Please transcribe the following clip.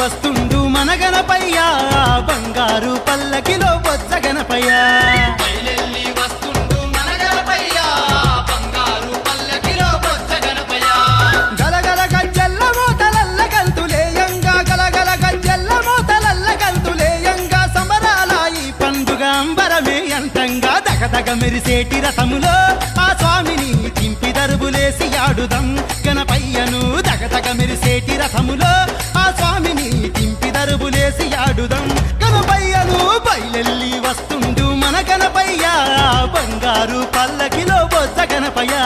వస్తుండు మన గణపయ్య బంగారు పల్లకిలో బొజ్జ గణపయ్య బయలెల్లి వస్తుండు మన గణపయ్య బంగారు పల్లకిలో బొజ్జ గణపయ్య గలగల గజ్జెల్ల మోతలల్ల గంతులేయంగా గలగల గజ్జెల్ల మోతలల్ల గంతులేయంగా సమరాల ఈ పండుగ అంబరమే అంతంగా దగదగ మెరిసేటి రథములో ఆ స్వామిని తింపి దరుబులేసి ఆడుదం గణపయ్యను దగదగ మెరిసేటి రథములో ఆ స్వామిని తింపి దరుబులేసి ఆడుదం గణపయ్యను బయలెల్లి వస్తుండు మన గణపయ్య బంగారు పల్లకిలో బొజ్జ గణపయ్య